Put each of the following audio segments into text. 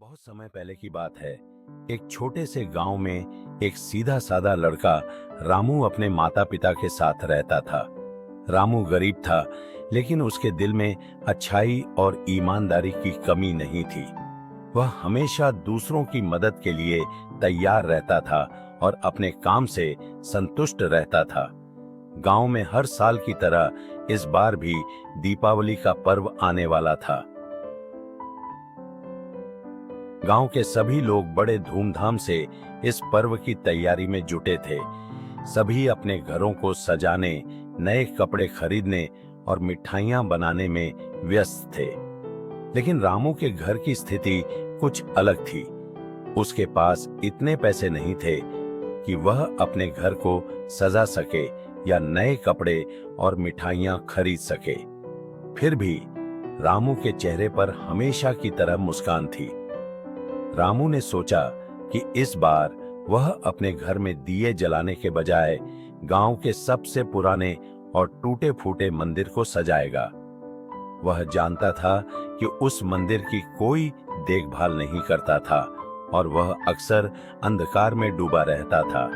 बहुत समय पहले की बात है। एक छोटे से गांव में एक सीधा साधा लड़का रामू अपने माता पिता के साथ रहता था। रामू गरीब था, लेकिन उसके दिल में अच्छाई और ईमानदारी की कमी नहीं थी। वह हमेशा दूसरों की मदद के लिए तैयार रहता था और अपने काम से संतुष्ट रहता था। गांव में हर साल की तरह इस बार भी दीपावली का पर्व आने वाला था। गांव के सभी लोग बड़े धूमधाम से इस पर्व की तैयारी में जुटे थे। सभी अपने घरों को सजाने, नए कपड़े खरीदने और मिठाइयां बनाने में व्यस्त थे। लेकिन रामू के घर की स्थिति कुछ अलग थी। उसके पास इतने पैसे नहीं थे कि वह अपने घर को सजा सके या नए कपड़े और मिठाइयां खरीद सके। फिर भी रामू के चेहरे पर हमेशा की तरह मुस्कान थी। रामू ने सोचा कि इस बार वह अपने घर में दिए जलाने के बजाय गांव के सबसे पुराने और टूटे फूटे मंदिर को सजाएगा। वह जानता था कि उस मंदिर की कोई देखभाल नहीं करता था और वह अक्सर अंधकार में डूबा रहता था।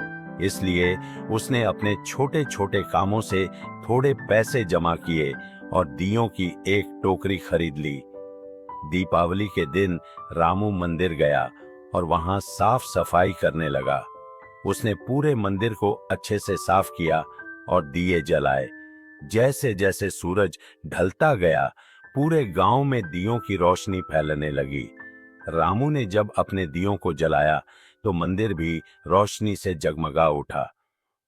इसलिए उसने अपने छोटे छोटे कामों से थोड़े पैसे जमा किए और दियों की एक टोकरी खरीद ली। दीपावली के दिन रामू मंदिर गया और वहां साफ सफाई करने लगा। उसने पूरे मंदिर को अच्छे से साफ किया और दिए जलाए। जैसे जैसे सूरज ढलता गया, पूरे गांव में दियों की रोशनी फैलने लगी। रामू ने जब अपने दियों को जलाया तो मंदिर भी रोशनी से जगमगा उठा।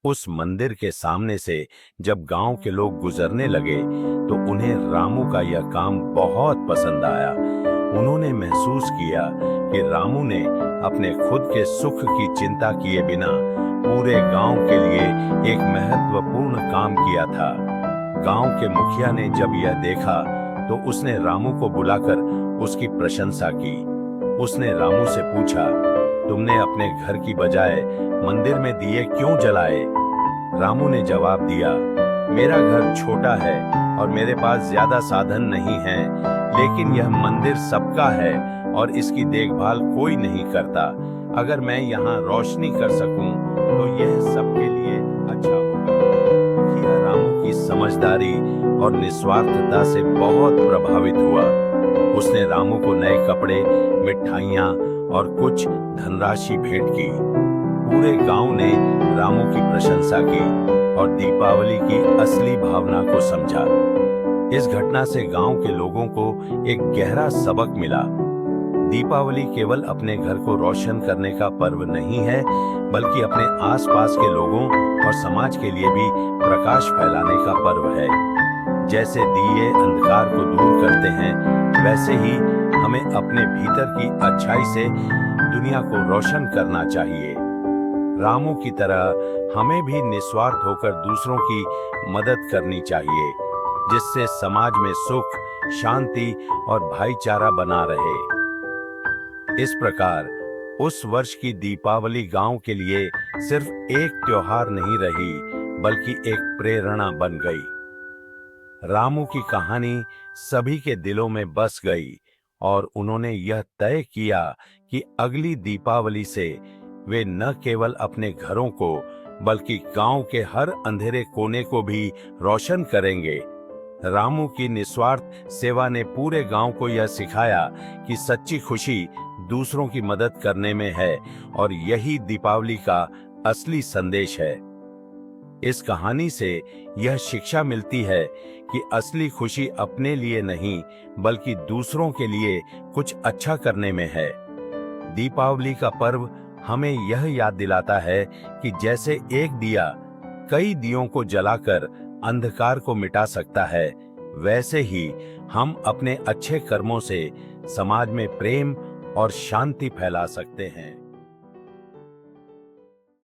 उस मंदिर के सामने से जब गांव के लोग गुजरने लगे तो उन्हें रामू का यह काम बहुत पसंद आया। उन्होंने महसूस किया कि रामू ने अपने खुद के सुख की चिंता किए बिना पूरे गांव के लिए एक महत्वपूर्ण काम किया था। गांव के मुखिया ने जब यह देखा तो उसने रामू को बुलाकर उसकी प्रशंसा की। उसने रामू से पूछा, तुमने अपने घर की बजाय मंदिर में दिए क्यों जलाए? रामू ने जवाब दिया, मेरा घर छोटा है और मेरे पास ज्यादा साधन नहीं है, लेकिन यह मंदिर सबका है और इसकी देखभाल कोई नहीं करता। अगर मैं यहाँ रोशनी कर सकूं तो यह सबके लिए अच्छा होगा। मुखिया रामू की समझदारी और निस्वार्थता से बहुत प्रभावित हुआ। उसने रामू को नए कपड़े, मिठाइयां और कुछ धनराशि भेंट की। पूरे गांव ने रामू की प्रशंसा की और दीपावली की असली भावना को समझा। इस घटना से गांव के लोगों को एक गहरा सबक मिला। दीपावली केवल अपने घर को रोशन करने का पर्व नहीं है, बल्कि अपने आसपास के लोगों और समाज के लिए भी प्रकाश फैलाने का पर्व है। जैसे दिए अंधकार को दूर करते हैं, वैसे ही हमें अपने भीतर की अच्छाई से दुनिया को रोशन करना चाहिए। रामू की तरह हमें भी निस्वार्थ होकर दूसरों की मदद करनी चाहिए, जिससे समाज में सुख, शांति और भाईचारा बना रहे। इस प्रकार उस वर्ष की दीपावली गांव के लिए सिर्फ एक त्योहार नहीं रही, बल्कि एक प्रेरणा बन गई। रामू की कहानी सभी के दिलों में बस गई और उन्होंने यह तय किया कि अगली दीपावली से वे न केवल अपने घरों को, बल्कि गांव के हर अंधेरे कोने को भी रोशन करेंगे। रामू की निस्वार्थ सेवा ने पूरे गांव को यह सिखाया कि सच्ची खुशी दूसरों की मदद करने में है और यही दीपावली का असली संदेश है। इस कहानी से यह शिक्षा मिलती है कि असली खुशी अपने लिए नहीं, बल्कि दूसरों के लिए कुछ अच्छा करने में है। दीपावली का पर्व हमें यह याद दिलाता है कि जैसे एक दिया कई दियों को जलाकर अंधकार को मिटा सकता है, वैसे ही हम अपने अच्छे कर्मों से समाज में प्रेम और शांति फैला सकते हैं।